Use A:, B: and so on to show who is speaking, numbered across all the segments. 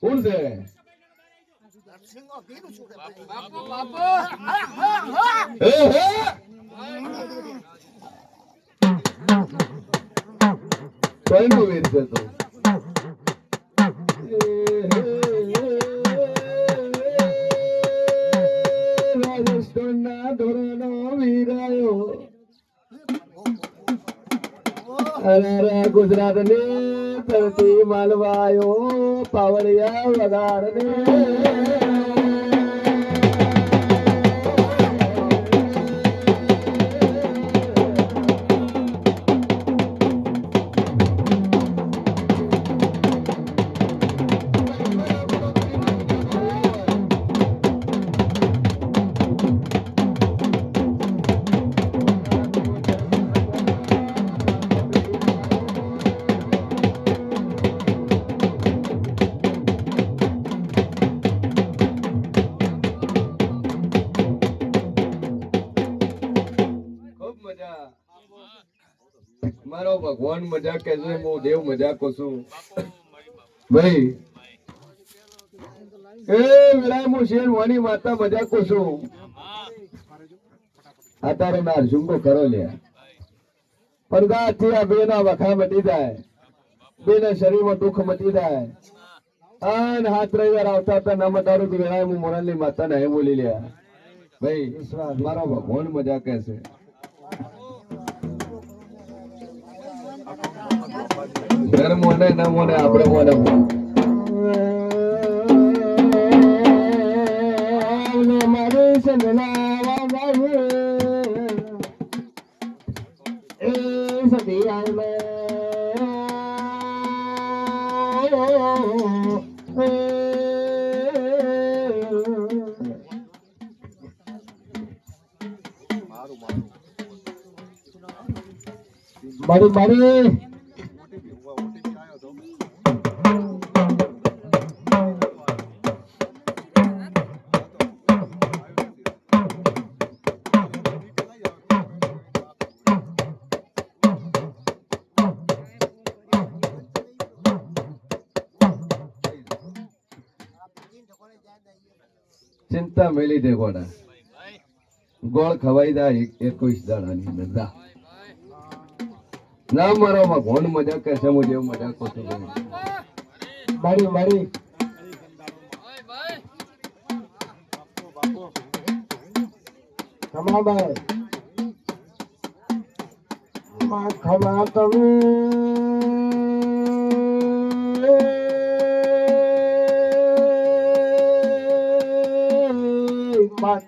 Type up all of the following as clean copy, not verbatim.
A: કોણ છે? કોઈનો વીર છે તો? રાજસ્થાનના ધોરણો વીરાયો ગુજરાત ને ધરતી માલવાયો પાવડિયા વગાડને મારો ભગવાન મજા કે છે, હું દેવ મજા કો છું ભાઈ. એ વિરાય હું શેર વાની માતા મજા કો છું. આ તારે ના ઝુંગો કરો લે પડદા થી આ બે ના વખા મટી જાય, બે ના શરીરમાં દુઃખ મટી જાય. અને હાથ રવિવાર આવતા હતા ના મટાડું તો વિરાય હું મોરાલી માતા ને બોલી લે ભાઈ. મારો ભગવાન મજા કે છે. ઘર મોને ન મોને આપણે મોને મારે મારી મારી ચિંતા મેલી દે ગોડા, ગોળ ખવાઈ જાય 21 દાડાની અંદર. ના મારો ભગવાન મજા કે છે, હું જેવું મજા કરું છું મારી મારી ખમા ભાઈ ખમા તમે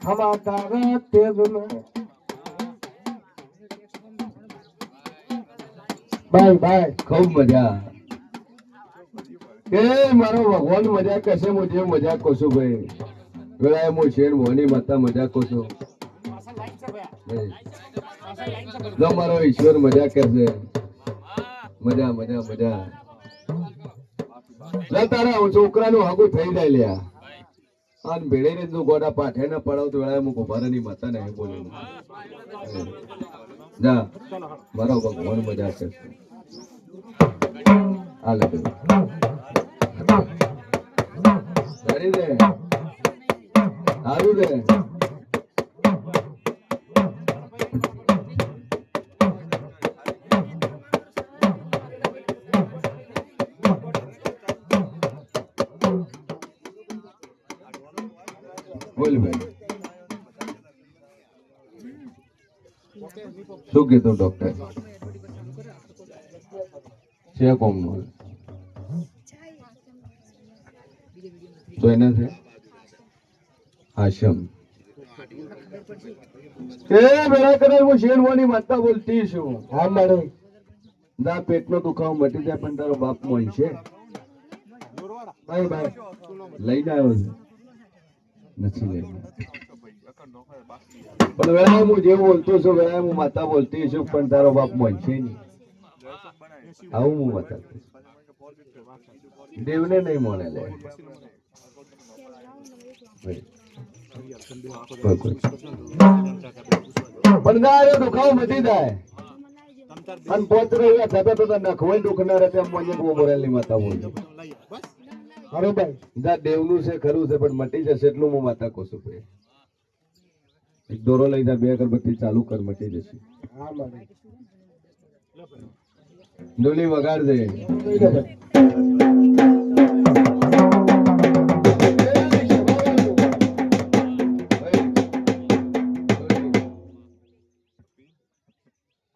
A: ખમા તારા તેજ ભાઈ ભાઈ ખૂબ મજા. એ મારો ભગવાન મજા કરશે, હું જેવું મજા કરું છું ભાઈ. વેળાએ હું શેર મોની માતા મજા કરું છું. મારો ઈશ્વર મજા કરશે. મજા મજા મજા. તારા છોકરાનું હાગું થઈ જાય લ્યા. અને ભેળે ને તું ગોડા પાઠે ને પડાવ તો વેળાએ હું ગોભારાની માતા ને બોલી જા. મારો ભગવાન મજા કરશે. આ લગે સારી દે સારું દે. બોલ ભાઈ શું કીધું ડોક્ટર છે કોમ નું તો એને છે આશમ એ બેડા કરે હું શેરવાની માતા બોલતી છું. હા મેડમ દા પેટનો દુખાવો મટી જાય પણ તારો બાપ મોય છે ભાઈ ભાઈ લઈને આવ્યો છે નથી લઈને પણ વેળા હું જે બોલતો છું વેળા હું માતા બોલતી છું પણ તારો બાપ મોય છે નહીં. આવું હું માતા દેવને નહીં મોને લે પણ દુખાવો મટી જાય અને પોત રહ્યા થતા થતા નખવાઈ દુખનારા તેમ મને બોરેલની માતા બોલજો.
B: અરે ભાઈ
A: જા દેવનું છે ખરું છે પણ મટી જશે એટલું હું માતા કહું છું ભાઈ. એક દોરો લઈ જા, 2 અગરબત્તી ચાલુ કર, મટી જશે.
B: હા મારે
A: ડોલી વગાડજે.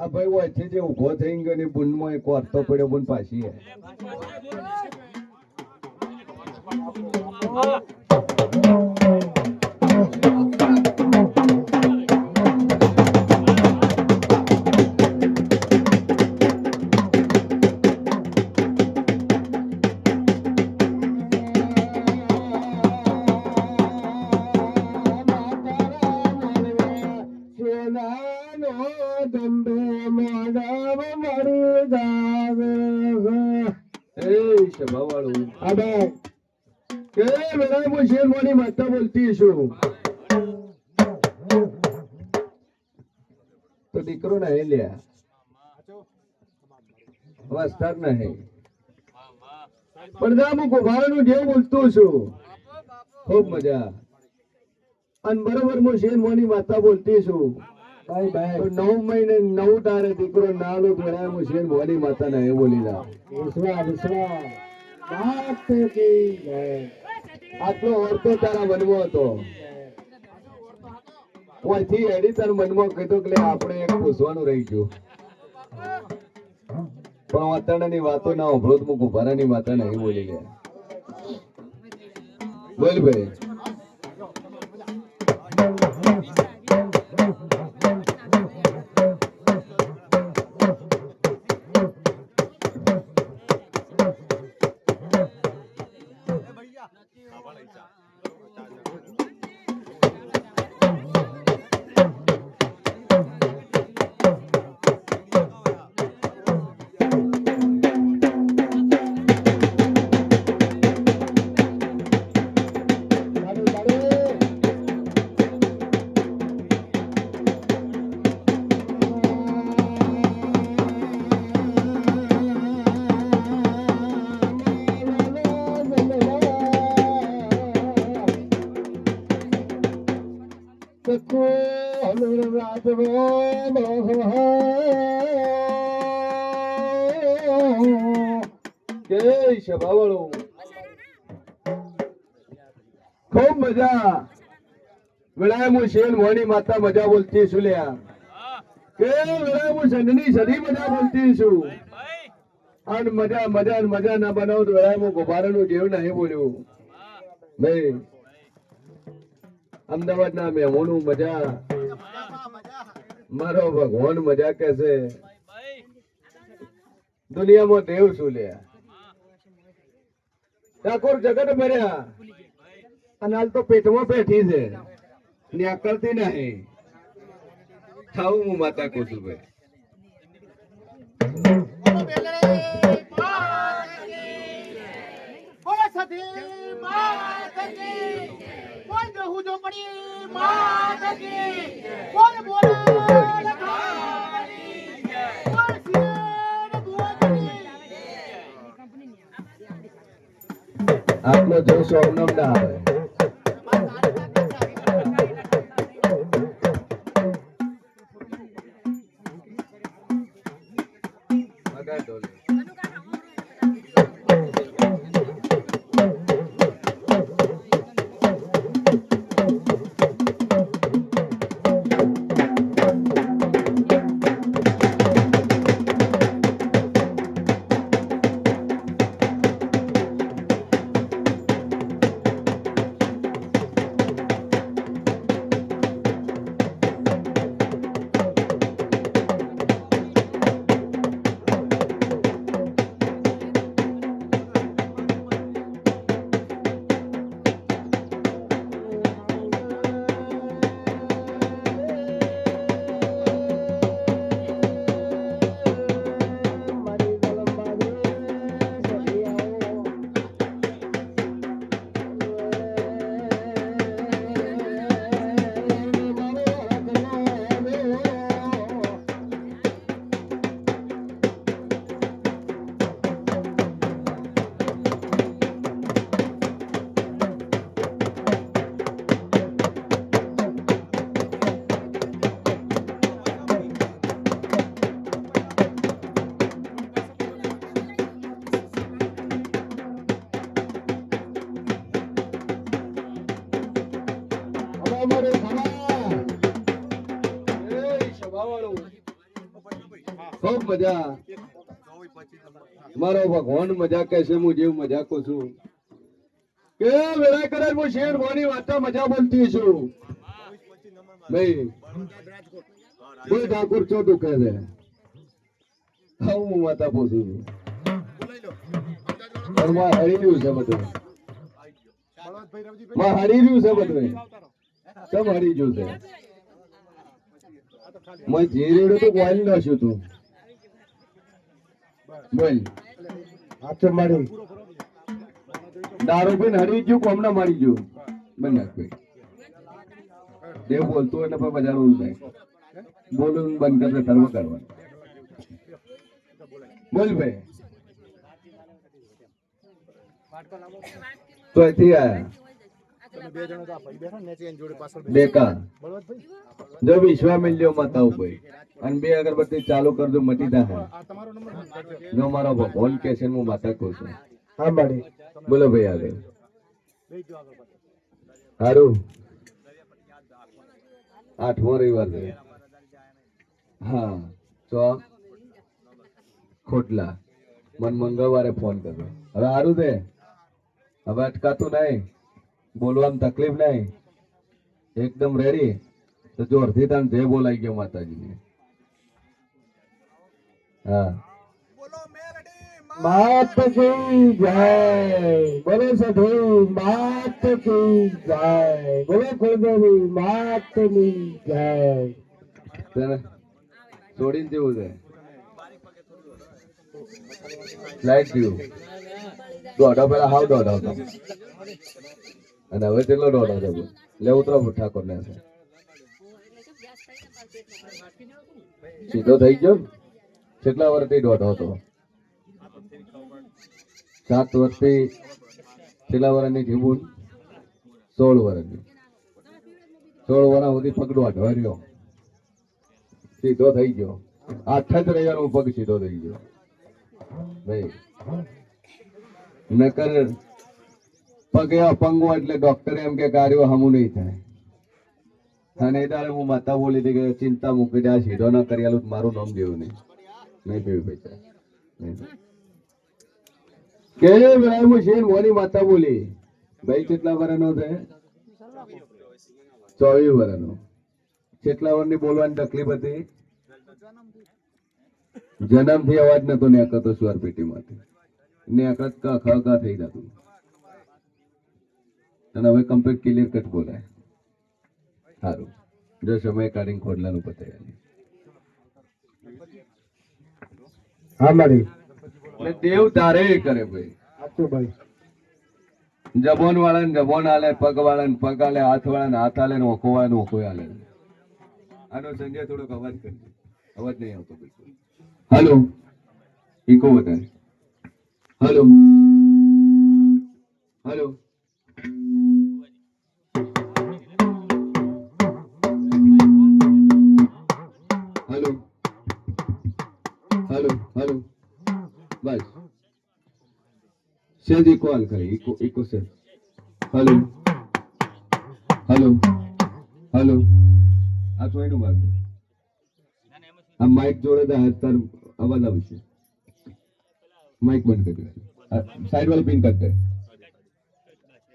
A: આ ભાઈ વચ્ચે જે ઉભો થઈ ગયો ને બુનમાં એક વાર્તો પડ્યો, બુન પાછી હે. માતા બોલતી છું તો દીકરો ના લ્યા વસ્તાર નહીં પણ હું કુભારનું જેવું બોલતું છું. ખૂબ મજા. અને બરોબર હું શેર મોની માતા બોલતી છું.
B: ભાઈ ભાઈ
A: 9 મહિને 9 તારે દીકરો નાનો ભણાય હું શેર મોની માતા ને બોલી જા.
B: વિશ્વા વિશ્વા બાપ કી જય.
A: આટલો ઓરતો તારા મનમાં હતો. ઓથી એડી તારા મનમાં કીધું કે આપણે એક પૂછવાનું રહી ગયું. પણ વાતાવરણની વાતો ના ઓભળો તો હું કુભારાની માતા નહીં બોલી ગયા. બોલ ભાઈ. ખૂબ મજા. વિડાય હું શેન મોની માતા મજા બોલતી છું લ્યા. કે વિડાય હું સંડની સદી મજા બોલતી છું. અને મજા મજા મજા ના બનાવ તો વિડાય હું ગોપારાનું જેવ નહીં બોલ્યું ભાઈ. અમદાવાદ ના મહેમાનો મજા, મારો ભગવાન મજા કે છે. દુનિયામાં દેવ શું લ્યા. ઠાકોર જગત ભર્યા અને હાલ તો પેટમાં બેઠી છે ને કરતી નહીં. ખાવું હું માતા કહું છું ભાઈ. આટલો જોશ અમનમ ના આવે.
B: મારે ખમા
A: એ સભાવાળો ખૂબ મજા મારો ભગવાન મજા કે છે હું જેવું મજાકો છું કે વેળા કરે હું શેર મોની વાતા મજા બોલતી છું ભાઈ કોઈ ઠાકોર ચો દુખે છે હા હું માતા પૂછું છું ઘરમાં હરી રહ્યું છે બધું માં હરી રહ્યું છે બધું કેમ હરી ગયું છે મેં જે રેડો તો બોલ નાખ્યું તું બોલ
B: હાથે મારી
A: દારૂ પીને હરી ગયું કોમના મારી ગયું બંને ભાઈ દેવ બોલતું એટલે પણ બજારનું થાય બોલું બંધ કરશે ધર્મ કરવાનું બોલ ભાઈ તો અહીંથી આયા બેકા જો વિશ્વા મિલ્યો માતાઓ ભાઈ અને બે અગરબત્તી ચાલુ કરજો મટી જાય જો મારો ભગવાન કે છે હું માતા કહું છું
B: હા મારી
A: બોલો ભાઈ આગળ સારું 8મો રવિવાર છે હા તો ખોટલા મન મંગળવારે ફોન કરજો હવે સારું છે હવે અટકાતું નહીં બોલવામાં તકલીફ નહીં એકદમ રેડી તો જોરથી તાન જય બોલાઈ ગયો માતાજીને હા
B: માત કી જય બોલો સાધુ માત કી જય બોલો કુળદેવી માત ની જય
A: તને છોડીને જેવું છે લાઈટ ગયું દોઢો પેલા હાવ દોઢો હતો અને હવે કેટલો દોઢો છે લે ઉતરો ઠાકોર ને સીધો થઈ ગયો કેટલા વર્ષથી દોઢો હતો 7 વર્ષથી કેટલા વર્ષની જીવન 16 વર્ષની 16 વર્ષ સુધી પગડો અઢવાર્યો સીધો થઈ ગયો 8 જ રવિવાર પગ સીધો થઈ ગયો ભાઈ નકર પગે અપંગો એટલે ડોક્ટરે એમ કે કાર્યો હમું નહીં થાય અને એ દાડે હું માતા બોલી હતી કે ચિંતા મૂકી દે આ સીધો ના કરી આલું મારું નામ દેવું નહીં પીવું પૈસા કે ભાઈ હું શેર મોની માતા બોલી ભાઈ કેટલા વર્ષનો છે 24 વર્ષનો કેટલા વર્ષની બોલવાની તકલીફ હતી જન્મથી અવાજ નતો નેકતો સ્વર પેટીમાંથી નેકત ક ખ ગ થઈ જતું અને હવે કમ્પ્લીટ ક્લિયર કટ બોલાય સારું જો સમય કાઢીને ખોડલાનું પતાવી
B: હા મારી
A: એટલે દેવ તારે કરે ભાઈ
B: સાચું ભાઈ
A: જબોન વાળાને જબોન આલે પગ વાળાને પગ આલે હાથ વાળાને હાથ આલે ને ઓખો વાળાને ઓખો આલે આનો સંજય થોડોક અવાજ કરજો અવાજ નહીં આવતો બિલકુલ હાલો ઈકો વધારે હાલો હાલો હાલો હાલો હાલો બસ સેજ ઈકો હાલ કરી ઈકો ઈકો સેજ હાલો હાલો હાલો આ તો એનું માર્ગ આ માઇક જોડે તો હાથ તાર અવાજ આવશે માઇક બંધ કરી દે સાઈડ વાળી પિન કરી દે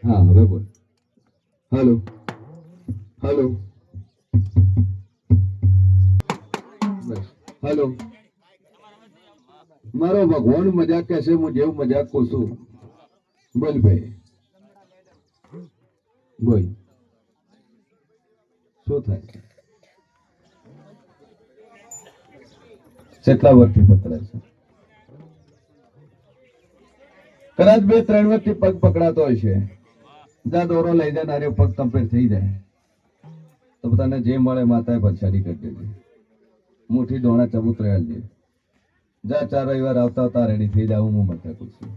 A: હા હવે બોલ હાલો હાલો બસ હાલો મારો ભગવાન મજાક કહેશે હું જેવું મજાક કહું છું બોલ ભાઈ બોલ શું થાય કેટલા વર્ષથી પકડાય છે કદાચ 2-3 વર્ષથી પગ પકડાતો હોય છે જા દોરો લઈ જાય નારે પગ કમ્પ્લીટ થઈ જાય તો તને જે મળે માતાએ પછાડી કરી દેજે મુઠ્ઠી દોણા ચબૂતરે હાલજે જા 4 રવિવાર આવતા આવતા રેડી થઈ જાવ હું માતા કહું છું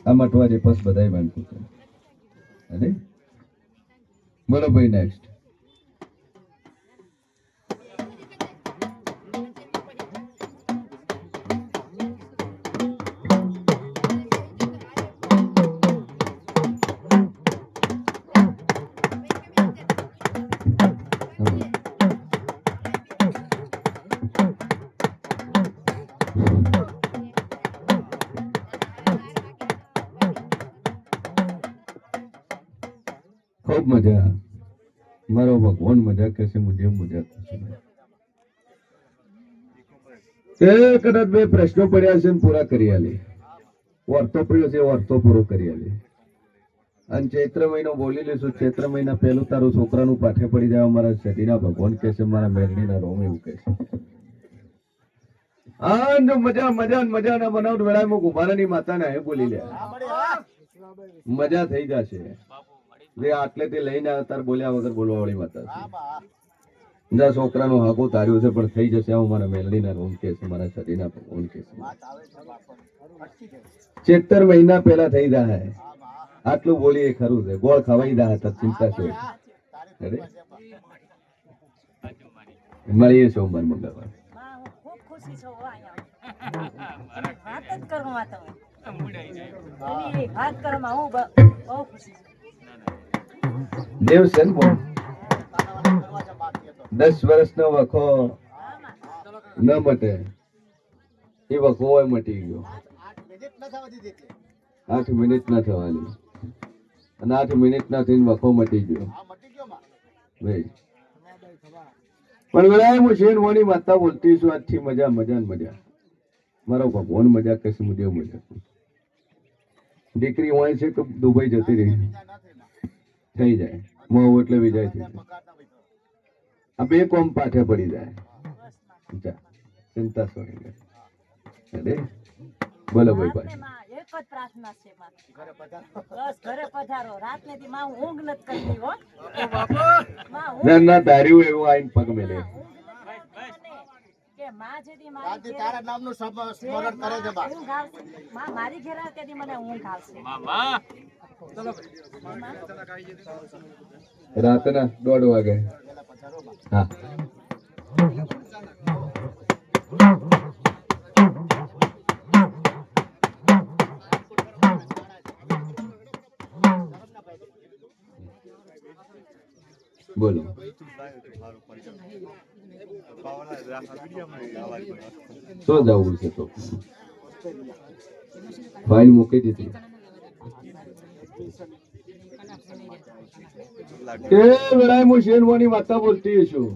A: આ મટવા જે પસ બધાય બાંધતું છે અરે બોલો ભાઈ નેક્સ્ટ ખૂબ મજા, મારો ભગવાન મજા કહેશે, મુજે મજા કહેશે. કદાચ બે પ્રશ્નો પડ્યા છે ને પૂરા કરી આલી. વર્તો પડ્યો છે વર્તો પૂરો કરી આલી. અને ચૈત્ર મહિનો બોલી લેશું. ચૈત્ર મહિના પહેલું તારું છોકરાનું પાઠે પડી જાય મારા સતીના ભગવાન કહે છે, મારા મેરડીના રોમ એવું કહે છે. આ મજા મજા મજાના બનાવ વેળામાં કુંભારાની માતાને એ બોલી લે, મજા થઈ જશે. જે આટલેથી લઈને તાર બોલ્યા વગર બોલવા વાળી માતા છે. જા છોકરાનું હાકું તાર્યું છે પણ થઈ જશે. હું મારા મેલડીના રોમ કે છે, મારા સતીના ભગવાન કે છે. 76 મહિના પહેલા થઈ જાય. આટલું બોલી એ ખરું છે. ગોળ ખવાઈ જાય તો ચિંતા છે. મળીએ સોમવાર મંગળવાર. દેવ છે ને 10 વર્ષનો વખો ન મટે એ વખો હોય મટી ગયો. 8 મિનિટ ના થવાની અને 8 મિનિટ ના થઈને વખો મટી ગયો ભાઈ. પણ વેળાએ હું શેર મોની માતા બોલતી છું. આજથી મજા મજા ને મજા. મારો ભગવાન મજા કહેશે, મુજે મજા. દીકરી હોય છે કે દુબઈ જતી રહી થઈ જાય મોહ એટલે વિજય થઈ જાય. આ બે કોમ પાઠે પડી જાય. ચિંતા છોડી દે. બોલો ભાઈ ભાઈ.
C: એક જ પ્રાર્થના છે મારી. બસ ઘરે પધારો. રાતને થી માં ઊંઘ નથી કરતી હો.
A: ના ના તાર્યું એવું આઈને પગ મેલે
C: કે માં જેથી મારી તારા નામનું સ્મરણ કરે છે બા. ઊંઘ આવશે માં મારી ઘેર આવે તેથી મને ઊંઘ આવશે. મામા
A: રાતના 1:30 વાગે. હા બોલો. શું જવું છે તો ફાઇલ મૂકી દીધી. કે વેળાએ હું શેરવાની માતા બોલતી છું.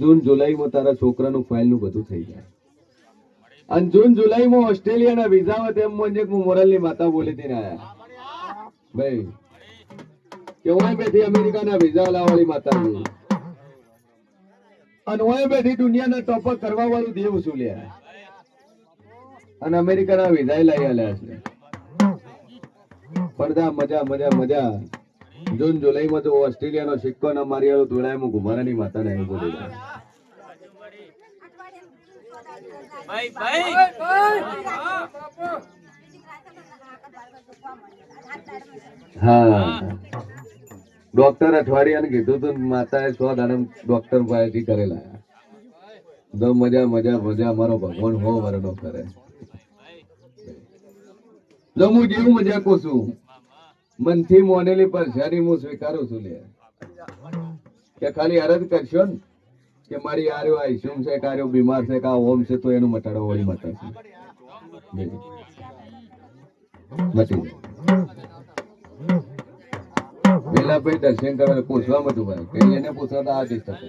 A: જૂન જુલાઈમાં તારા છોકરાનું ફાઇલનું બધું થઈ જાય. અને જૂન જુલાઈમાં ઓસ્ટ્રેલિયાના વિઝા તેમ મને હું મોરલની માતા બોલી હતી ને આયા ભાઈ કે હું બેઠી અમેરિકાના વિઝા લાવવાળી માતા છું. અને હું બેઠી દુનિયાના ટોપર કરવા વાળું દેવ છું લ્યા. અને અમેરિકાના વિઝા લઈ આલ્યા છે. પડદા મજા મજા મજા. જૂન જુલાઈમાં તો ઓસ્ટ્રેલિયાનો સિક્કો ના મારી આવ્યો તોડાય હું ઘુમારાની માતાને અહીં બોલી જાય. હા ડોક્ટર અઠવાડિયાને કીધું તું માતાએ 100 દાડમ ડોક્ટર પાસેથી કરેલા. તો મજા મજા મજા. મારો ભગવાન હો વરનો કરે. જો હું જેવું મજા કહું છું મનથી મોનેલી પરેશાની હું સ્વીકારું છું લે. કે ખાલી અરજ કરશો ને કે મારી આર્યો આઈસ્યુમ છે કાર્યો બીમાર છે કા ઓમ છે તો એનું મટાડો વાળી માતા છે. મટી પેલા ભાઈ દર્શન કરવા પૂછવા મતું ભાઈ કે એને પૂછવા તો આ જ થશે.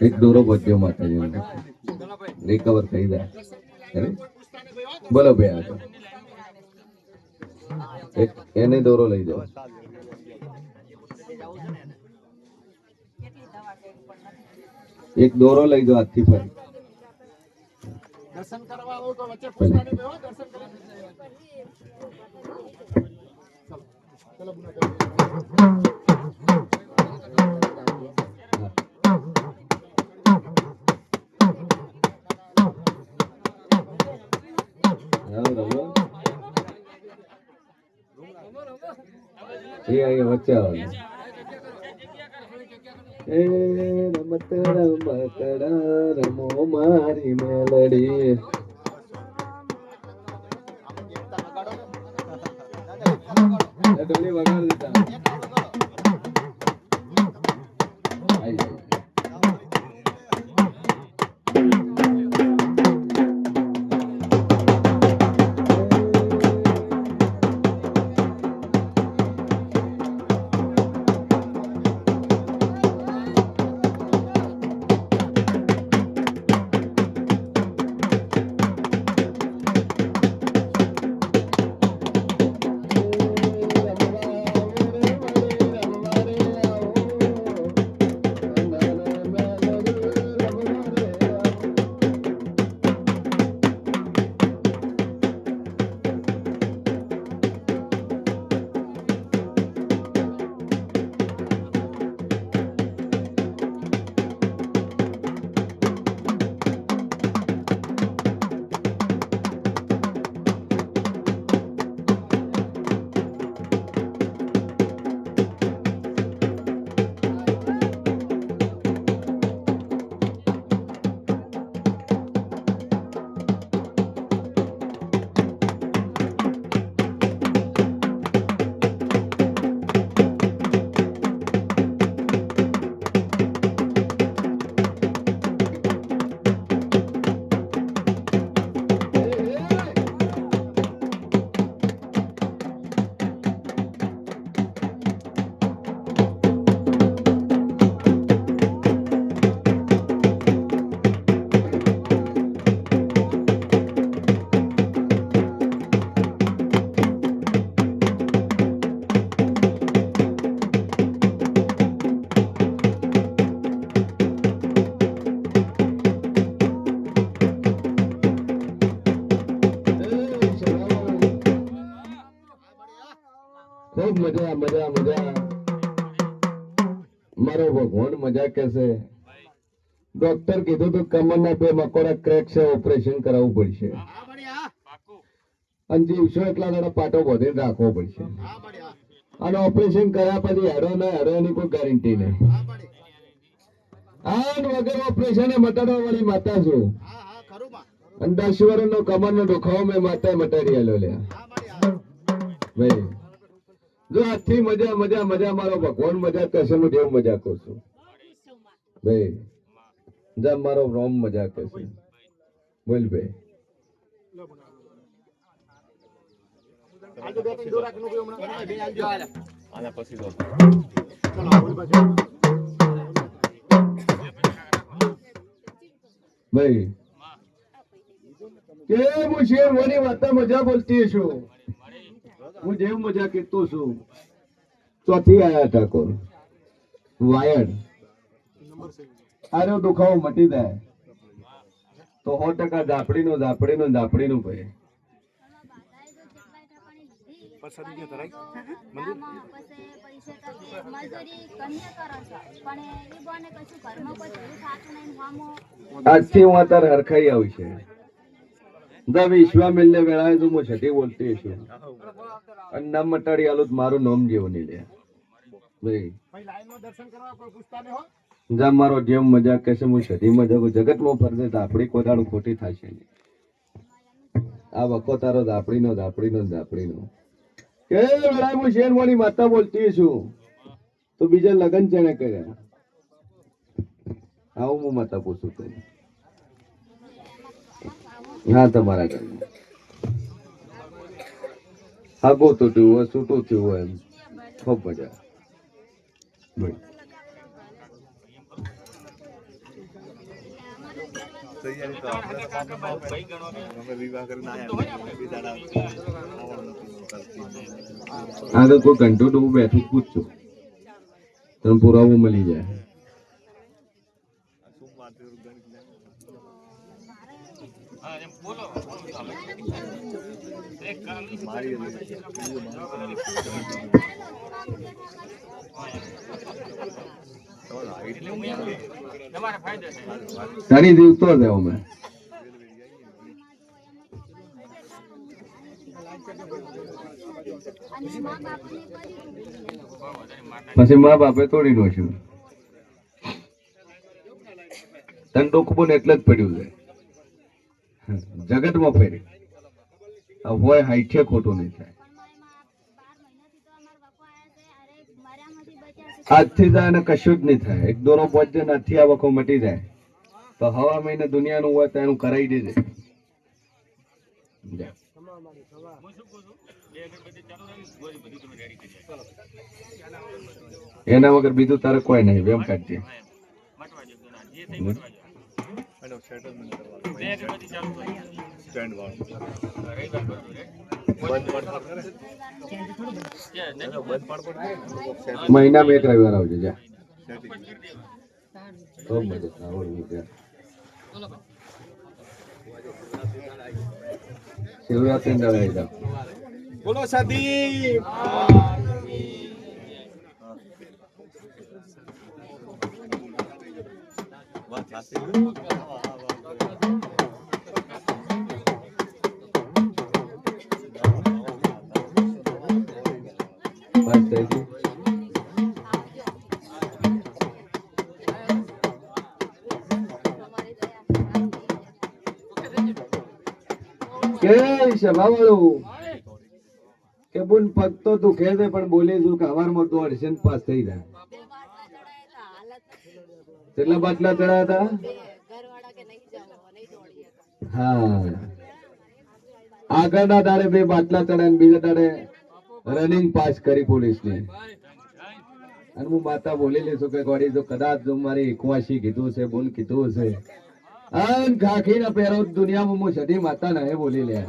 A: એક દોરો બધ્યો માતાજી રિકવર થઈ જાય. બોલો ભાઈ આ એક એને દોરો લઈ જાઓ. એક દોરો લઈ જાઓ હાથથી ફરી. દર્શન કરવા આવો તો વચ્ચે પૂછવાની બે હો દર્શન કરી. ચલો વચ્ચે આવે. એ રમત રમકડા રમો મારી મેલડી. ડોલી વગાડ દેતા. મજા મજા મજા મારો ભગવાન મજા કેસે ડોક્ટર કીધું તો કમરના બે મકોડા ક્રેક છે ઓપરેશન કરાવવું પડશે અને જીવશો એટલા દાડા પાટો બધીને રાખવો પડશે અને ઓપરેશન કર્યા પછી હેડો ના હેડો એની કોઈ ગેરંટી નહીં આન વગર ઓપરેશન મટાડવા વાળી માતા છું અને 10 વર્ષનો કમરનો દુખાવો મેં માતા મટાડી આલ્યો લે ભાઈ જો આજથી મજા મજા મજા મારો ભગવાન મજા કરશે હું જેવું મજા કરું છું ભાઈ જા મારો રોમ મજા કરશે બોલ ભાઈ ભાઈ કે હું શેરવાની વાતા મજા બોલતી છું હું જેવું મજા કહેતો છું ચોથી આયા ઠાકોર વાયડ આરો દુખાવો મટી જાય તો 100% ઝાપડીનું ઝાપડીનું ઝાપડીનું ભાઈ આજથી હું અત્યારે હરખાઈ આવી છે વિશ્વામિલ ને વેળાએ તો હું છઠ્ઠી બોલતી છું અને નામ મટાડી આલું મારું નામ જેવું નહીં લે ભાઈ જા મારો જેમ મજાક કહેશે હું છઠ્ઠી મજાક જગતમાં ફરશે તો આપણી કોદાળું ખોટી થશે નહીં આ વખો તારો ઝાપડીનો ઝાપડીનો ઝાપડીનો કે વેળાએ હું શેરવાની માતા બોલતી છું તો બીજા લગન ચણે કર્યા આવું હું માતા પૂછું તને હા તમારા ઘરમાં આગો તો થયું હોય છૂટું થયું હોય એમ ખૂબ મજા આગળ કોઈ ઘંટો તો હું બેઠું પૂછશું તને પુરાવો મળી જાય ઘણી દિવસ તો દેવો મેં પછી મા બાપે તોડી નાખ્યું તને ડોકું એટલે જ પડ્યું છે જગતમાં ફેરી હોય હાઈઠે ખોટું નહીં થાય આજથી જાય ને કશું જ નહીં થાય એક દોરો પહોંચે નથી આ વખો મટી જાય તો હવા મહિને દુનિયાનું હોય તો એનું કરાવી દેજે એના વગર બીજું તારે કોઈ નહીં વેમ કાઢજે મહિનામાં એક રવિવાર આવજો જા તો મજા આવડવું ત્યાં શિવરાત્રી આવી જાવ બોલો સદી કે બોલ પગ તો તું કહે છે પણ બોલે છું કે હવારમાં તો ઓડિશન પાસ થઈ જાય કેટલા બાટલા ચડાયા હતા હા આગળના દાડે 2 બાટલા ચડાય બીજા દાડે રનિંગ પાસ કરી પોલીસ ની અને હું માતા બોલી લેશું કે ગોડી જો કદાચ જો મારી એકવાશી કીધું છે બોલ કીધું છે અન ખાખી ના પહેરો દુનિયામાં હું સદી માતા ના બોલી લે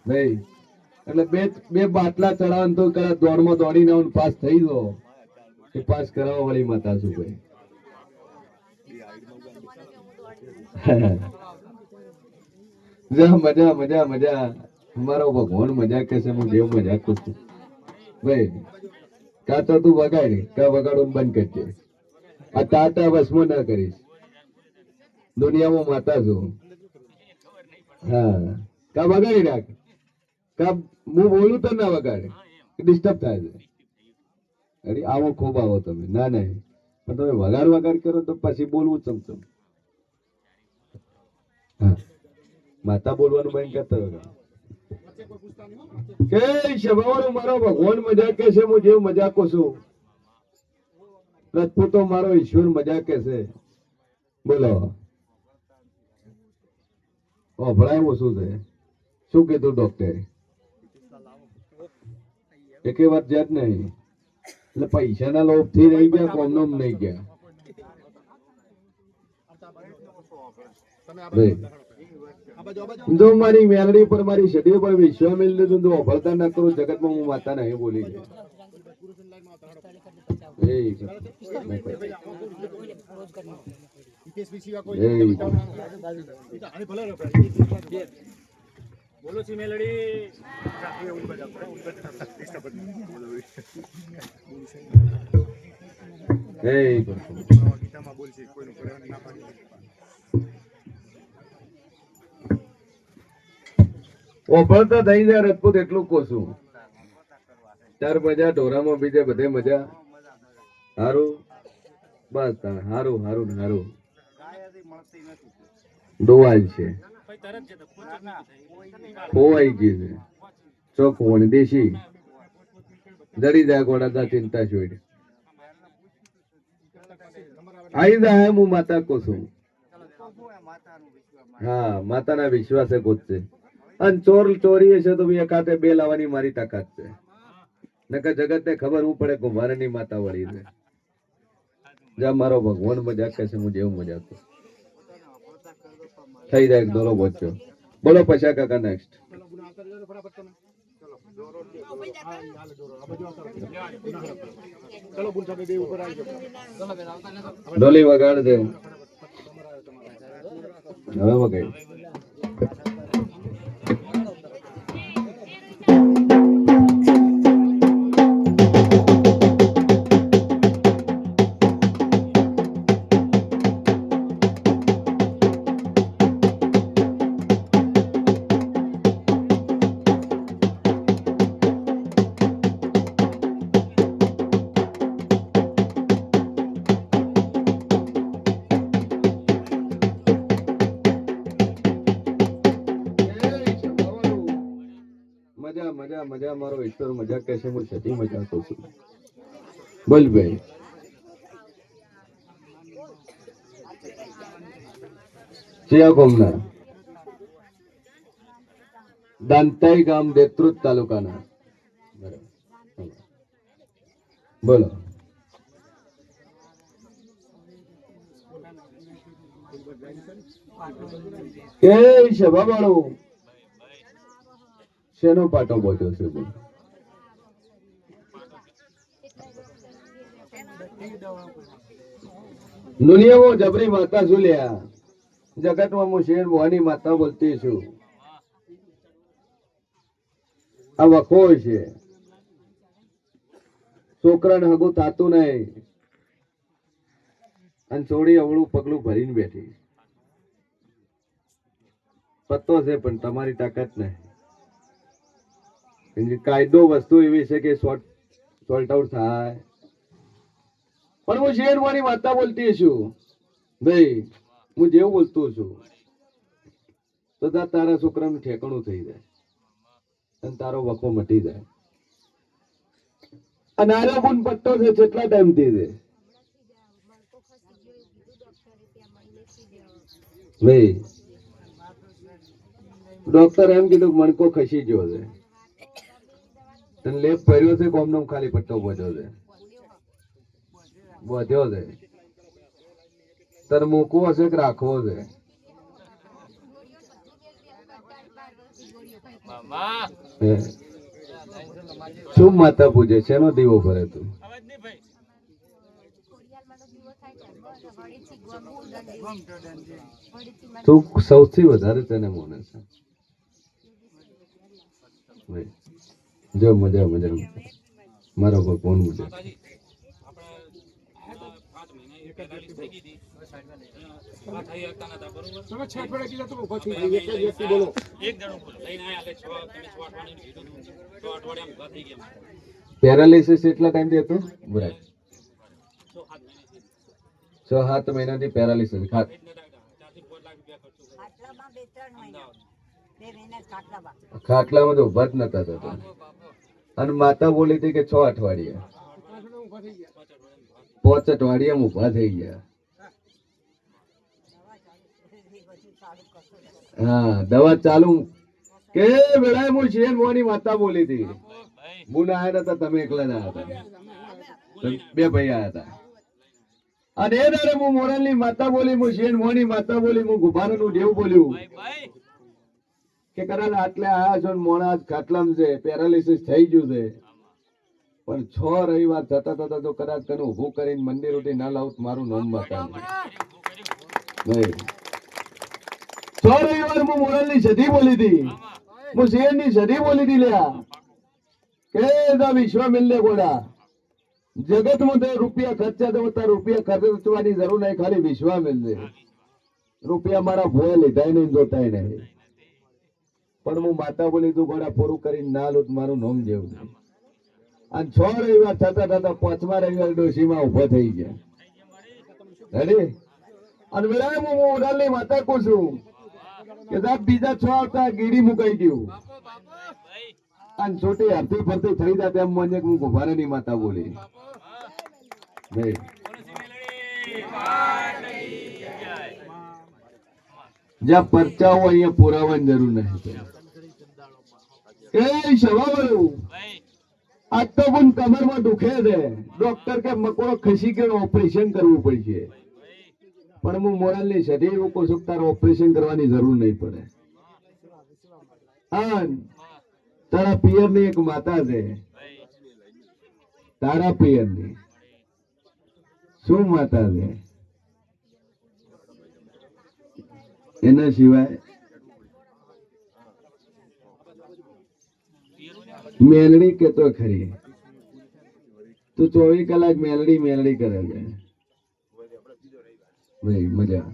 A: ભાઈ એટલે બે બાટલા ચડાવવાનું તો કદાચ દોડમાં દોડીને પાસ થઈ ગયો એ પાસ કરાવવા વાળી માતા છું ભાઈ મજા મજા મજા મારો ભગવાન મજા કે છે હું જેવું મજા કરું છું ભાઈ કાં તો તું વગાડ કાં વગાડવાનું બંધ કરજે. આ તાતા વસમો ના કરીશ. દુનિયામાં માતા છું. હા કાં વગાડી રાખ કાં હું બોલું તો ના વગાડે ડિસ્ટર્બ થાય છે. અરે આવો ખૂબ આવો તમે ના નહીં પણ તમે વગાડ કરો તો પછી બોલવું ચમચમ. હા માતા બોલવાનું બંધ કરતા વગાડ. કે શબાવાનો મારો ભગવાન મજા કે છે હું જેવું મજાકો છું. રજપૂતો મારો ઈશ્વર મજા કે છે. બોલો ભણાયું શું છે? શું કીધું ડોક્ટરે? એકે વાત જાત નહીં એટલે પૈસાના લોભ થી રહી ગયા કોમનો નહીં ગયા. જો મારી મેલડી પર મારી શરીર પર વિશ્વાસ મેળવી લીધું તો અફળતા ના કરું જગતમાં હું માતા નહીં બોલી ગયો.
D: બોલો છી મેલડી
A: ઓફળતા થઈ જાય રજપૂત એટલું કોશું. ચાર મજા ઢોરામાં બીજે બધે મજા. હારું બસ હારું હારું હારું દોવાય છે ખોવાઈ ગઈ છે ચોક વણ દેશી જડી જાય ગોળા ચિંતા છોડ આઈ જાય હું માતા કો છું. હા માતાના વિશ્વાસે ગોતશે અને ચોર ચોરી હશે તો એકાતે બે લાવવાની મારી તાકાત છે. નકર જગત ને ખબર હું પડે કુંભારની માતા વળી છે. જા મારો ભગવાન મજાક કે છે હું જેવું મજાક થઈ જાય દોરો પહોંચ્યો. બોલો પછા કાકા નેક્સ્ટ. ડોલી વગાડ દે હવે વગાડ. મજા મજા મજા મારો ઈશ્વર મજા કે છે હું છતી મજા કરું છું. બોલ ભાઈ ચિયા ગામના દાંતાઈ ગામ દેત્રુજ તાલુકાના. બોલો કે સભા વાળું શેનો પાટો બોલ્યો છે? બોલ દુનિયામાં જબરી માતા શું લ્યા જગતમાં હું શેર મોહની માતા બોલતી છું. આ વખો છે છોકરાને હગું થાતું નહીં અને છોડી અવળું પગલું ભરીને બેઠી. પત્તો છે પણ તમારી તાકાત નહીં. કાયદો વસ્તુ એવી છે કે સોર્ટ આઉટ થાય પણ હું શેર મારી વાર્તા બોલતી છું ભાઈ. હું જેવું બોલતો છું તો તારા છોકરાનું ઠેકાણું થઈ જાય અને તારો વખો મટી જાય. અને આરો ગુણ પટ્ટો છે કેટલા ટાઈમ થી છે ભાઈ. ડોક્ટર એમ કીધું મણકો ખસી ગયો છે લેપ ભર્યો છે કોમનો ખાલી પટ્ટો વધ્યો છે તાર મૂકવો હશે કે રાખવો છે? શું માતા પૂજે છે એનો દીવો ભરે તું? તું સૌથી વધારે તેને મોને છે. જો મજા મજા મારો કોઈ કોણ મુજબ
D: માતાજી આપણે 5 મહિના એ પેરાલિસ થઈ ગઈ હતી આ થઈ હતા નતા બરોબર તમે 6 અઠવાડિયા કીધા તો ઉભો થઈ ગઈ એક વ્યક્તિ બોલો એક જણો બોલો લઈને આયા એટલે 6 તમે 6 અઠવાડિયાનું કીધું 6 અઠવાડિયામાં ઉભા થઈ ગયા
A: પેરાલિસિસ એટલા ટાઈમથી હતું બરાબર 6-7 મહિનાથી પેરાલિસિસ
C: ખાટલામાં 2-3 મહિના 2 મહિના ખાટલામાં
A: ખાટલામાં તો ઉભા જ નતા થતા અને માતા બોલી હતી કે 6 અઠવાડિયા 5 અઠવાડિયામાં ઉભા થઈ ગયા હા દવા ચાલુ કે વેળાએ હું શેર મોની માતા બોલી હતી બુન આયા નતા તમે એકલા ના હતા બે ભાઈ આયા હતા અને એ દાડે હું મોરલની માતા બોલી હું શેર મોની માતા બોલી હું ગુભારાનું દેવ બોલ્યું કે કદાચ આટલે આયા છો ને મોણા આજ ખાટલામાં છે પેરાલિસિસ થઈ ગયું છે પણ 6 રવિવાર થતા થતા તો કદાચ તને ઊભું કરીને મંદિર ઉઠી ના લાવું તો મારું નામ બતાવ નહીં 6 રવિવાર હું મોરલની સદી બોલી હતી હું શેરની સદી બોલી હતી લ્યા કે દા વિશ્વ મિલને ગોડા જગતમાં તો રૂપિયા ખર્ચા તો તાર રૂપિયા ખર્ચવાની જરૂર નહીં ખાલી વિશ્વ મિલશે રૂપિયા મારા ભોય લીધા નહીં જોતાય નહીં પણ હું માતા બોલી તું ગોડા પૂરું કરીને ના લો મારું નામ જેવું છે અને 6 રવિવાર થતા થતા 5મા રવિવાર ડોશીમાં ઉભો થઈ ગયા રેડી અને વેળાએ હું મોરલની માતા કહું છું કે સાહેબ બીજા 6 આવતા ગીડી મુકાઈ ગયું અને છોટી હરતી ફરતી થઈ જાય તેમ મને હું ગુભારાની માતા બોલી નહીં જ્યાં પરચા હોય અહીંયા પુરાવાની જરૂર નહીં એ સવાવાળું આજ તો પણ કમરમાં દુખે છે ડોક્ટર કે મકોડો ખસી ગયો ઓપરેશન કરવું પડશે પણ હું મોરલની સદી એવું કહું છું તારે ઓપરેશન કરવાની જરૂર નહીં પડે તારા પિયર ની એક માતા છે તારા પિયર ની શું માતા છે એના સિવાય મેલડી કેતો ખરી તું 24 કલાક મેલડી મેલડી કરે છે ભાઈ મજા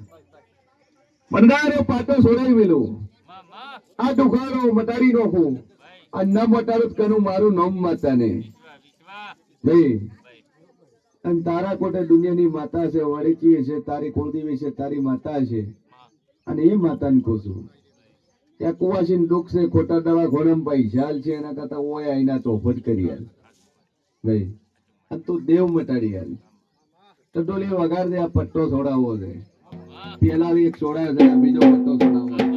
A: બંધારે પાટો છોડાઈ મેલું આ દુખાડો મટાડી નાખું આ ન મટાડું કનું મારું નામ માતા ને ભાઈ અને તારા કોટે દુનિયાની માતા છે વળીચી છે તારી કુળદેવી છે તારી માતા છે અને એ માતાને કહું છું ત્યાં કુવાસી દુઃખ છે ખોટા દવા ઘોડમ પૈસા છે એના કરતા ઓય આઈના ચોફટ કરી હાલ ભાઈ અને તું દેવ મટાડી હાલ તો ડોલી વગાડ દે આ પટ્ટો છોડાવવો છે પેલા એક છોડાવે છે બીજો પટ્ટો છોડાવવો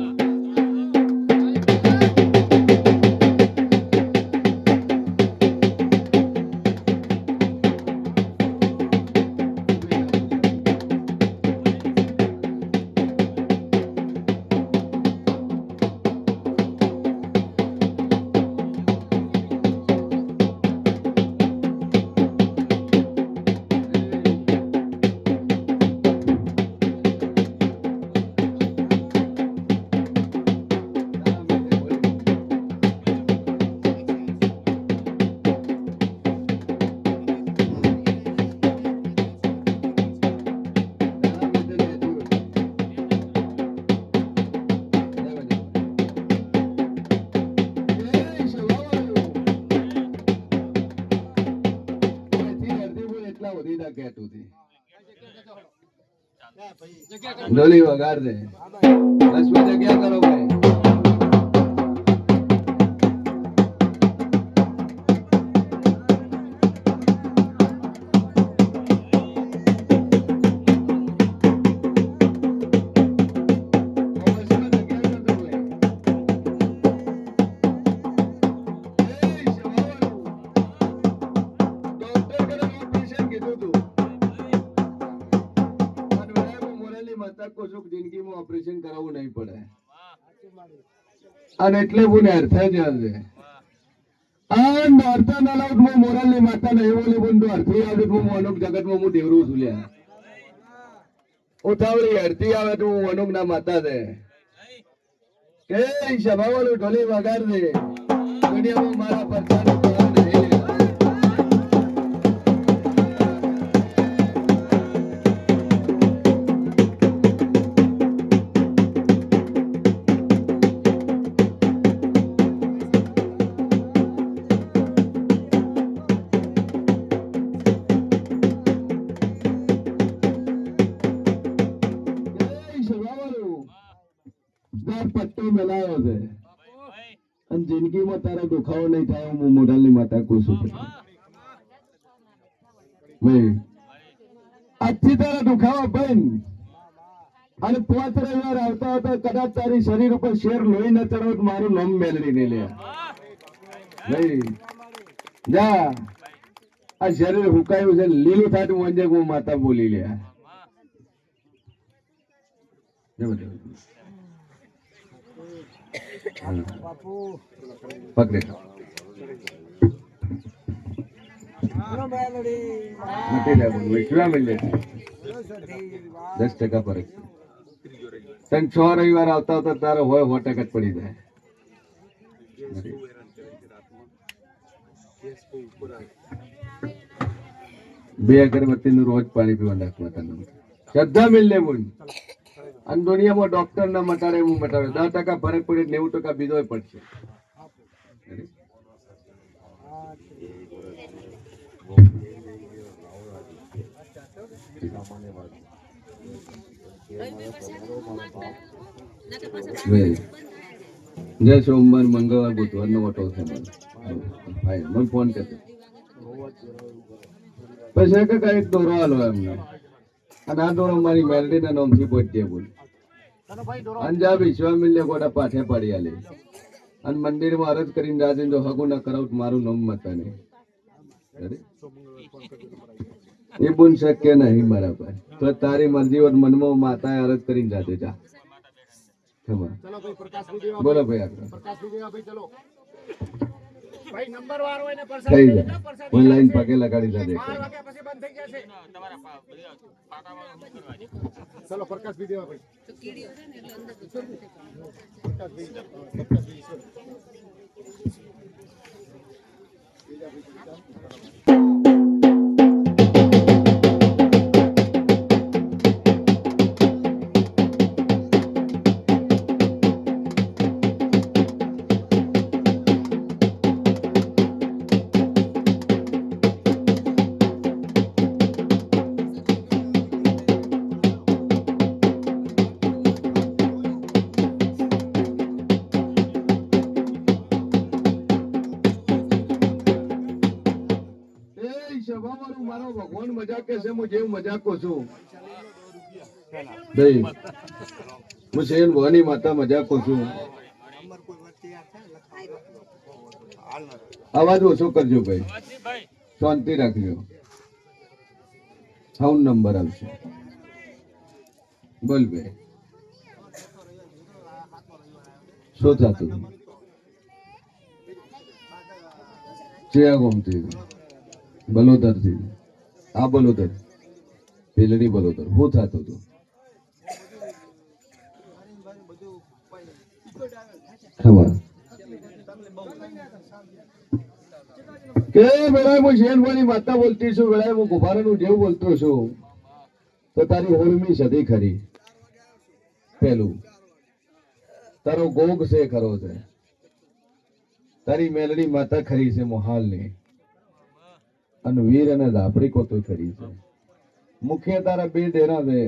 A: ડોલી વગાડ દે બસ में जगह करो भाई ઓપરેશન કરાવવું નહીં પડે અને એટલે હું નેરથા જ છે આ નોરતા ના લાઉટ હું મોરલની માતા નહીં બોલી બોલ અર્થી આવે હું અનુક જગતમાં હું દેવરું છું લ્યા ઉતાવળી અર્થી આવે તો હું અનુક ના માતા છે કે સભાવાળું ઢોલી વગાડ દે દુનિયામાં મારા પરચાનો નહીં લેવા દુખાવો મેલાયો છે અને જિંદગીમાં તારો દુખાવો નહીં થાય હું મોઢાની માતા કહું છું ભાઈ આજથી તારા દુખાવા બંધ અને 5 રવિવાર આવતા હતા કદાચ તારી શરીર ઉપર શેર લોહી ન ચડો તો મારું નામ મેળવી ને લે ભાઈ જા આ શરીર હુકાયું છે લીલું થાતું વંજે હું માતા બોલી લે પકડે નથી જાય વિશ્વા મળે 10% ફરક તને 6 રવિવાર આવતા હતા તારો હોય 100% જ પડી જાય બે અગરબત્તી નું રોજ પાણી પીવા નાખવા તને શ્રદ્ધા મિલને બોલ અને દુનિયામાં ડોક્ટર ના મટાડે હું મટાડે 10% ફરક પડે 90% બીજો પડશે જય સોમવાર મંગળવાર બુધવાર નો ઓટો છે મને ફોન કરજો પછી એક દોરો હાલો એમને અને આ દોરો મારી મેલડી ના નામથી પહોંચીએ બોલ અંજા વિશ્વામિલ્ય ગોડા પાઠે પાડી આલે અને મંદિરમાં અરજ કરીને રાજે જો હગુ ના કરાવ મારું નામ મતા નહીં એ બોલ શક્ય નહીં બરાબર તો તારી મરજી ઓર મનમાં માતાએ અરજ કરીને જાતે જા બોલો ભાઈ આપણે
C: ભાઈ નંબર વાર હોય ને
A: થઈ જાય ઓનલાઈન પગે લગાડી દે
C: પછી બંધ થઈ જશે ચલો પ્રકાશ વિડિયો ભાઈ
A: મારો ભગવાન મજાક કે છે હું જેવું મજાક કહું છું ભાઈ હું શેન ભવાની માતા મજાક કહું છું અવાજ ઓછો કરજો ભાઈ શાંતિ રાખજો સાઉન્ડ નંબર આવશે બોલ ભાઈ શું થતું ચિયા ગમતી બલોદર થી આ બલોદર પેલડી બલોદર શું થતું હતું ખબર કે વેળાએ હું શેનવાની માતા બોલતી છું વેળાએ હું કુભારાનું જેવું બોલતો છું તો તારી હોળમી સદી ખરી પેલું તારો ગોગ છે ખરો છે તારી મેલડી માતા ખરી છે મોહાલની અને વીર અને ધાપડી કોતો ખરી છે મુખ્ય તારા બે ડેરા છે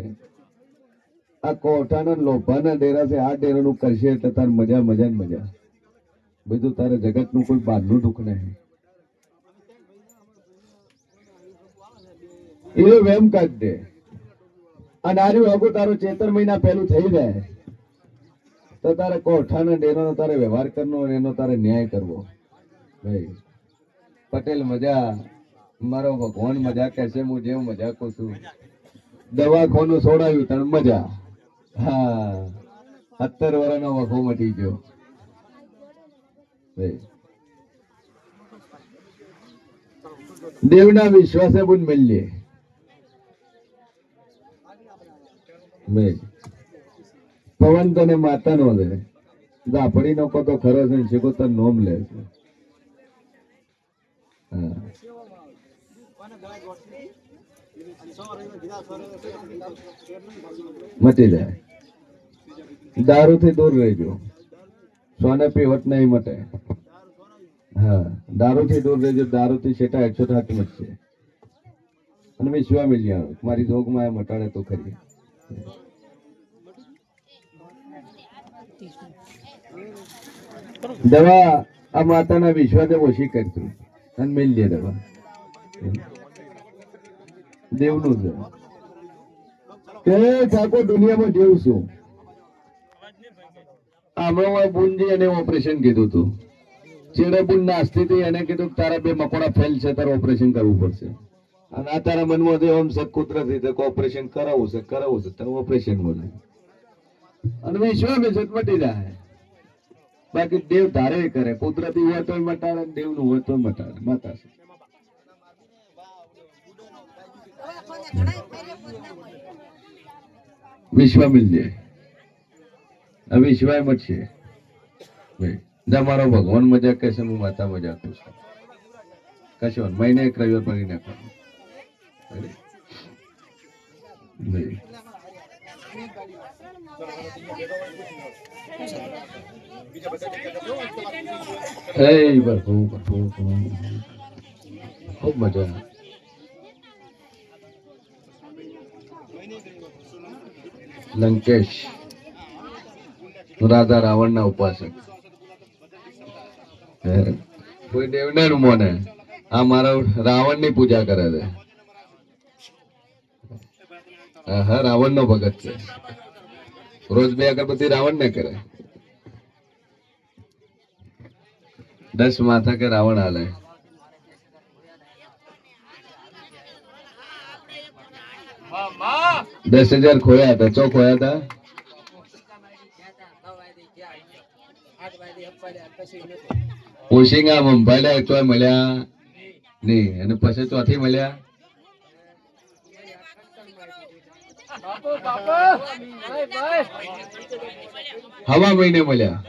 A: આ કોઠાના લોભાના ડેરા છે આ ડેરાનું કરશે એટલે તાર મજા મજા ને મજા બધું તારે જગતનું કોઈ બહારનું દુઃખ નહીં એ વેમ કાઢ દે અને આર્યું આગળ તારો ચેતર મહિના પહેલું થઈ જાય તો તારે કોઠાના ડેરાનો તારે વ્યવહાર કરવો એનો તારે ન્યાય કરવો ભાઈ પટેલ મજા મારો ભગવાન મજા કહેશે હું જેવું મજા કહું છું દવાખાનું છોડાયું તને મજા હા 17 વર્ષનો વખો મટી ગયો દેવના વિશ્વાસે બુન મળીએ પવન તને માતા નો દે ઝાપડી નો તો ખરો છે શીખો તને નોમ લે છે મટી જાય દારૂથી દૂર રહેજો સોને પીવટ નહીં મટે હા દારૂથી દૂર રહેજો દારૂથી છેટા 108 મટશે અને વિશ્વા મિલિયા મારી જોગમાં મટાડે તો ખરી દવા આ માતાના વિશ્વાસે ઓછી કરતું અને મિલ દે દવા દેવનું છે કે ઠાકોર દુનિયામાં દેવ છું. હમણાં બુંજી એને ઓપરેશન કીધું હતું. ચેડે બુન નાસ્તી હતી એને કીધું તારા બે મકોડા ફેલ છે, તારે ઓપરેશન કરવું પડશે. અને આ તારા મનમાં એમ છે કુદરતી છે કે ઓપરેશન કરાવવું છે તારે ઓપરેશન બોલે અને વિશ્વાસ છે મટી જાય. બાકી દેવ ધારે કરે, કુદરતી હોય તો મટાડે, દેવ નું હોય તો મટાડે. માતા છે વિશ્વ મિલજે, વિશ્વાય મટશે. મારો ભગવાન મજાક કહેશે, હું માતા મજાક કરું છું. કશો મહિને એક રવિવાર પડી નાખવાનું. ખૂબ મજા. લંકેશ રાધા રાવણ ના ઉપાસક, કોઈ દેવને મોને આ મારા રાવણ ની પૂજા કરે છે. હા, રાવણ નો ભગત છે. રોજ 2 અગરબત્તી રાવણ ને કરે, 10 માથા કે રાવણ હાલે. દસ 10,000 ખોયા હતા. ચો ખોયા હતા. ઓશિંગા મંભાલ્યા ચોય મળ્યા નહીં, અને પછી ચોથી મળ્યા. હવા મહિને મળ્યા.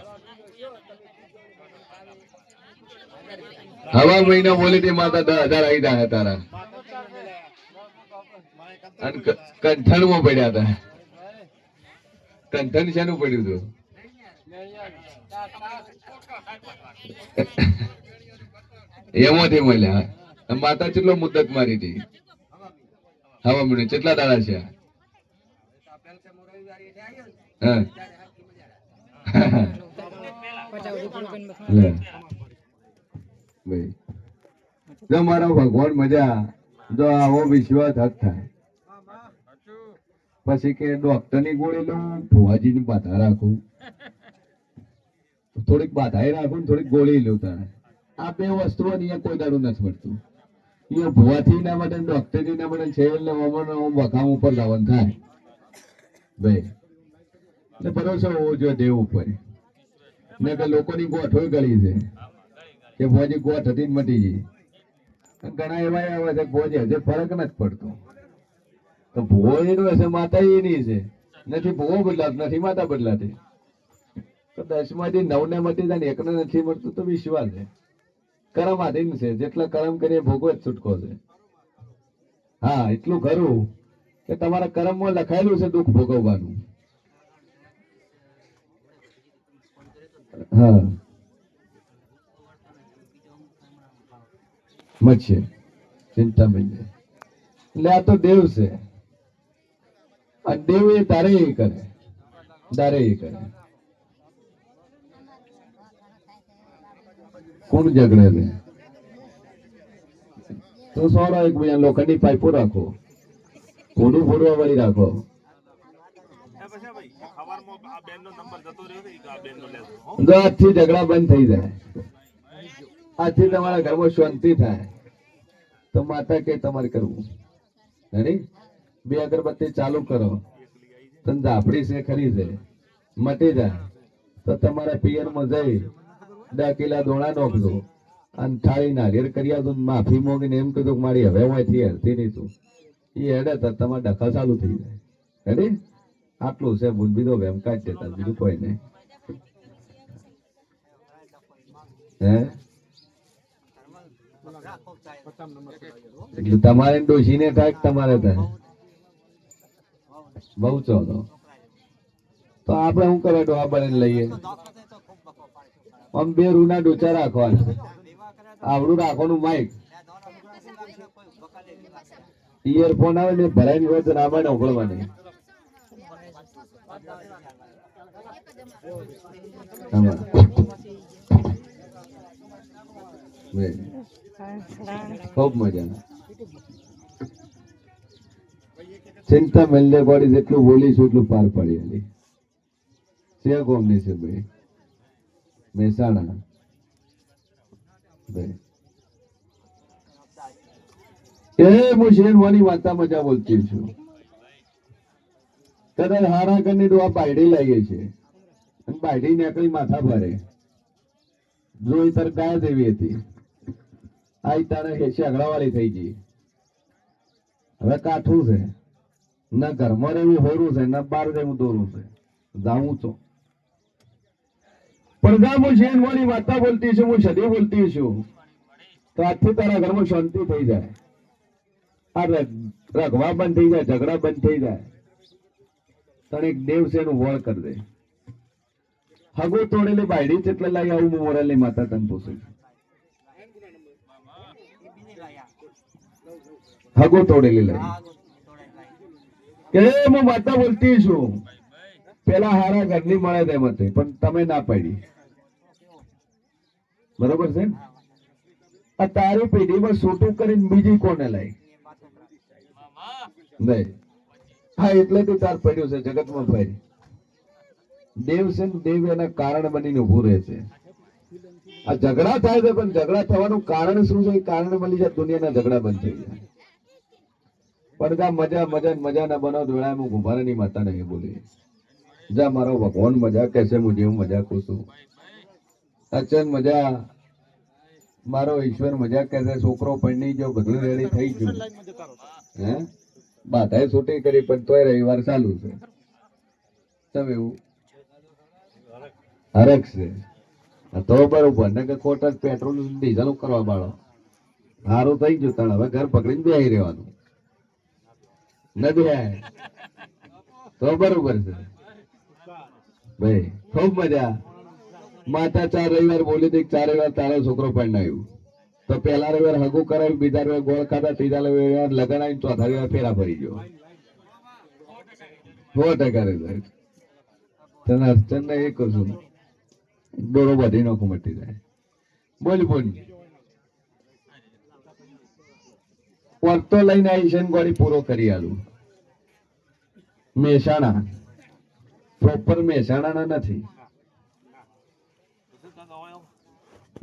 A: હવા મહિના બોલી તે માતા 10,000 આવી જાય તારા. અને કંઠણ માં પડ્યા હતા. કંઠણ શાનું પડ્યું હતું? એમાંથી મળ્યા. માતા કેટલો મુદ્દત મારી હતી. હવા મહિને કેટલા દાડા છે? જો મારો ભગવાન મજા, જો આવો વિશ્વાસ હક થાય. પછી કે ડોક્ટર ની ગોળી લઉં, ભુવાજી ની બાધા રાખું, થોડીક બાધાઈ રાખું, થોડીક ગોળી લઉં. તારે આ 2 વસ્તુઓ અહીંયા કોઈ દાડું નથી મળતું. એ ભુવાથી ના માટે, ડોક્ટર થી ના માટે છેલ્લે વખામ ઉપર જવાનું થાય. ભાઈ એટલે ભરોસો હોવો જોઈએ દેવ ઉપર. ને કે લોકોની ગોઠવી ગળી છે કે ભુવાજી ગોઠ હતી મટી ગઈ. ઘણા એવા આવે છે ભુવાજી હજે ફરક નથી પડતો. તો ભૂવો એનો હશે, માતા એની છે. નથી ભૂવો બદલાતો, નથી માતા બદલાતી. તો 10 માંથી 9 ને મટી જાય ને 1 ને નથી મળતું તો વિશ્વાસ છે. કરમ આધીન છે. જેટલા કરમ કરીએ ભોગવો જ છૂટકો છે. હા, એટલું ખરું કે તમારા કર્મમાં લખાયેલું છે દુઃખ ભોગવવાનું. હા, મચશે ચિંતા મળી. એટલે આ તો દેવ છે. અને દેવ એ તારે એ કરે, તારે એ કરે. કોણ ઝઘડે છે? તો સોરો એકબીજા લોખંડની પાઇપો રાખો, ફોડું ફોડવા વાળી રાખો. આજથી ઝઘડા બંધ થઈ જાય. આજથી તમારા ઘરમાં શાંતિ થાય. તો માતા કે તમારે કરવું નહીં. 2 અગરબત્તી ચાલુ કરો, તને ધાપડી છે ખરી છે મટી જાય. તો તમારા પિયરમાં જઈ 10 કિલા દોણા નોખજો અને થાળી નારિયેળ કરી આવજો. માફી મોગીને એમ કીધું મારી હવે હોયથી હેરતી નહીં તું. એ હેડે તો તમારે ડખા ચાલુ થઈ જાય. હેડે આટલું છે. ભૂલ બીજો વેમ કાઢ દેતા, બીજું કોઈ નહીં. હે એટલે તમારે ડોશીને થાય, તમારે થાય બહુ ચોલો. તો આપડે શું કરે? ડોહા બને લઈએ. આમ 2 રૂના ડોચા રાખવાના, આવડું રાખવાનું માઇક, ઇયરફોન આવે ને ભરાઈને રોજ રામાયણ ઉભળવાની. આમાં. બે. ખૂબ મજા. ચિંતા મેલ્લે ગોળી જેટલું બોલીશું એટલું પાર પડી આલી. સિયા કોમની છે ભાઈ મહેસાણા ભાઈ એ હું શેરવાની વાર્તા મજા બોલતી છું. કદાચ હારા કરીને આ બાયડી લાગી છે અને બાયડી નીકળી માથા ભરે જોઈ તાર ગાય દેવી હતી આઈ તારે શેગડાવાળી થઈ ગઈ. હવે કાઠું છે ના ઘરમાં રહેવું હોરું છે ના બહાર રહેવું દોરું છે જાવું તો પડદા હું શેરવાની વાર્તા બોલતી છું હું સદી બોલતી છું તો આજથી તારા ઘરમાં શાંતિ થઈ જાય. આ રગવા બંધ થઈ જાય ઝઘડા બંધ થઈ જાય. તને એક દેવ છે એનું વળ કરી દે. હગો તોડેલી બાયડી એટલે લાવી આવું હું મોરાલી માતા તને પૂછું છું. હગો તોડેલી લાવી કે હું વાર્તા બોલતી છું. પેલા હારા ઘરની મળે તેમ હતી પણ તમે ના પાડી. બરોબર છે. આ તારી પેઢીમાં છૂટું કરીને બીજી કોને લાવી નહીં. હા એટલે તો તાર પડ્યું છે જગતમાં ભાઈ. દેવ છે ને દેવ એના કારણ બનીને ઉભું રહે છે. આ ઝઘડા થાય છે પણ ઝઘડા થવાનું કારણ શું છે? કારણ મળી જાય દુનિયાના ઝઘડા બંધ થઈ જાય. પડદા મજા મજા મજા ના બનાવ વેળા હું ગુભારાની માતા નહીં બોલી જા મારો ભગવાન મજા કહેશે હું જેવું મજા કરું છું. અચન મજા મારો ઈશ્વર મજા કહેશે છોકરો પૈણી ગયો બધું રેડી થઈ ગયું હે બાધાએ છૂટી કરી પણ તોય રવિવાર ચાલુ છે. તમે એવું હરખ છે તો બરોબર ને કે ખોટા પેટ્રોલ ડીઝલ કરવા બાળો સારું થઈ ગયું તણ હવે ઘર પકડીને બેસી રહેવાનું નથી તો બરોબર છે ભાઈ. ખૂબ મજા. માતા 4 રવિવાર બોલી હતી 4 રવિવાર તારો છોકરો પણ આવ્યું તો પહેલા રવિવાર હગું કરાવ્યું બીજા રવિવાર ગોળ ખાધા ત્રીજા રવિવાર લગન આવીને ચોથા રવિવાર ફેરા ફરી ગયો 100% રિઝલ્ટ. તને અર્ચન ને એ કરશું ડોળો બધી નોખું મટી જાય. બોલ બોલ વર્તો લઈને આવી છે ગોળી પૂરો કરી આલું. મહેસાણા પ્રોપર મહેસાણા નથી.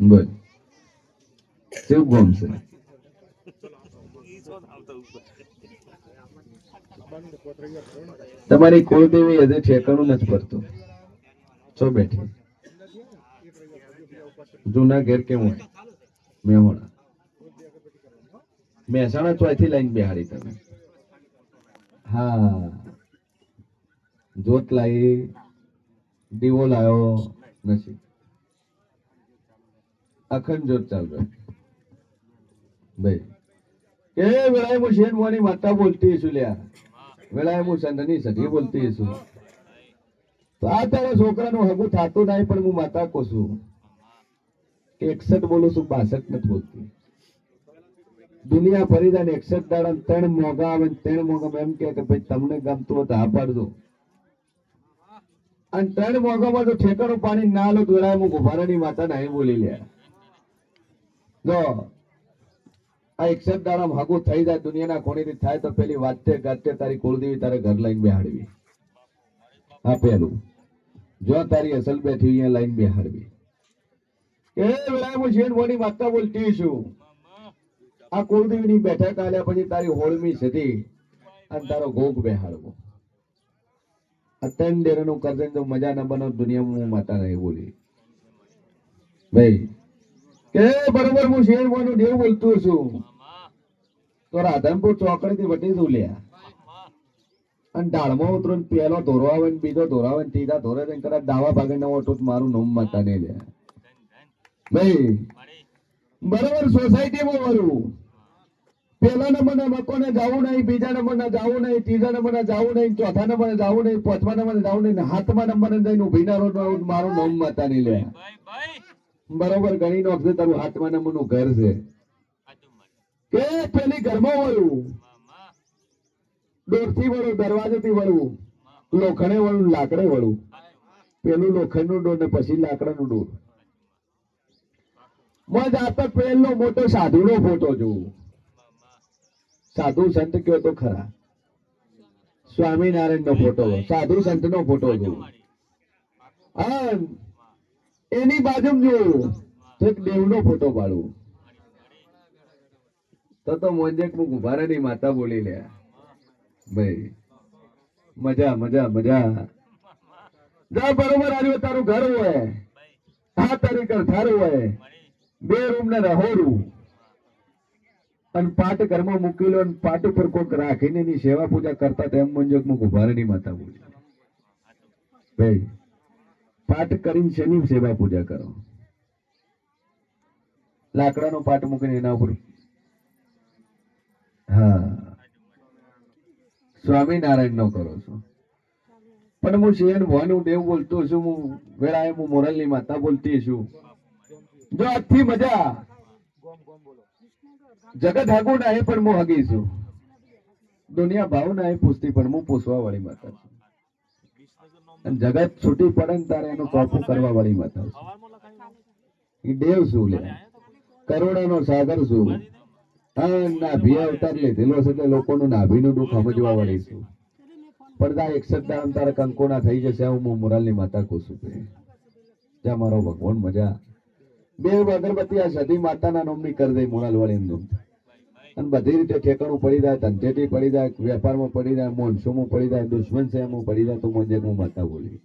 A: બોલ કેવું ગોમ છે? તમારી કુળદેવી હજી ઠેકાણું નથી પડતું. છો બેઠી જૂના ઘેર કેવું હોય મેહોણા મહેસાણા ચોથી લાઈન બેહાડી તમે. હા જોત લાવી દીવો લાવ્યો નથી. અખંડ જોત ચાલુ ભાઈ. એ વેળાએ હું શેરવાની માતા બોલતી છું લ્યા. વેળાએ હું ચંદ્રની સધી બોલતી છું. તો આ તારા છોકરાનું હગું થતું નહીં પણ હું માતા કહું છું 61 બોલું છું 62 નથી બોલતી. દુનિયા ફરી જાય 61 દાડા 3 મોગા આવે 3 મોગા એમ કે ભાઈ તમને ગમતું હોય તો હા પાડજો અને 3 મોગામાં તો ઠેકાણું પાણી ના લો વેળાએ હું ગુભારાની માતા નહીં બોલી લે. જો આ 61 દાડા હગું થઈ જાય દુનિયાના કોણીથી થાય તો પેલી વાતે ગાતે તારી કુળદેવી તારે ઘર લઈને બેહાડવી. આ પેલું જો તારી અસલ બેઠી અહીંયા લાઈન બેહાડવી. એ વેળાએ હું શેરવાની માતા બોલતી છું. આ કુળદેવીની બેઠક આલ્યા પછી તારી હોળમી સધી અને તારો ગોગ બેહાડવો. આ 3 ડેરાનું કરજન તો મજા ન બનો દુનિયામાં હું માતા નહીં બોલી ભાઈ. કે બરોબર હું શેરવાનું દેવ બોલતું છું તો રાધનપુર ચોકડીથી વટી દઉં લ્યા અને ઢાળમાં ઉતરો પેલો ધોરો આવે ને બીજો ધોરો આવે ને ત્રીજા ધોરે કદાચ દાવા ભાગે ન ઓટો મારું નામ માતા નહીં લે ભાઈ. બરોબર સોસાયટીમાં વળું પેલા નંબરના મકોને જવું નહીં બીજા નંબરના જવું નહીં ત્રીજા નંબરના જવું નહીં ચોથા નંબરે જવું નહીં પાંચમા નંબરે જવું નહીં 7મા નંબરે જઈને ઉભી ના રહો મારું નામ માતા નહીં લે. બરોબર ગણી નોખશે તારું 7મા નંબરનું ઘર છે કે પેલી ઘરમાં વળું દોરથી વળું દરવાજેથી વળું લોખંડે વળું લાકડે વળું પેલું લોખંડનું ડોર ને પછી લાકડાનું ડોર. મજ આતો પેલો મોટો સાધુનો ફોટો જોઉં. સાધુ સંત કયો તો ખરા. સ્વામિનારાયણ નો ફોટો, સાધુ સંત નો ફોટો જોઉં. હા, એની બાજુ જોઉં તો એક દેવનો ફોટો પાડું. તો મોંજેક મુક ઉભા ની માતા બોલી લે ભાઈ. મજા મજા મજા. જા બરોબર આવ્યું. તારું ઘર હોય, આ તારી ઘર થારું હોય, 2 રૂમ ને રહોડું, અને પાટ ઘરમાં મૂકી લો, પાટ ઉપર કોક રાખીને એની સેવા પૂજા કરતા તેમ મંજોક મુક ઉભા ની માતા બોલી ભાઈ. પાઠ કરીને શેની સેવા પૂજા કરો? લાકડાનો પાટ મૂકીને એના ઉપર. હા, સ્વામિનારાયણ નો કરો છો. પણ હું શિયન ભવાનું દેવ બોલતો છું, હું વેળાએ હું મોરલ ની માતા બોલતી છું. જો આજથી મજા જગત હાગુ ના એ પણ હું હગી છું. દુનિયા ભાવ ના એ પૂછતી પણ હું પૂછવા વાળી માતા છું. અને જગત છૂટી પડે ને તારે એનું કોપું કરવા વાળી માતા છું. એ દેવ શું લે, કરોડાનો સાગર છું. હા, નાભી અવતાર લીધેલો છે એટલે લોકોનું નાભીનું દુઃખ સમજવા વાળી છું. પડદા 61 તારે કંકોના થઈ જશે. હું મોરાલની માતા કહું છું. ત્યાં મારો ભગવાન મજા. 2 અગરબત્તી આ સધી માતાના નામની કરી દઈ મોરાલ વાળી નામ. અને બધી રીતે ઠેકાણું પડી જાય, ધંધેથી પડી જાય, વેપારમાં પડી જાય, મોનસોમાં પડી જાય, દુશ્મન છે એમાં પડી જાય તો મંજે હું માતા બોલી.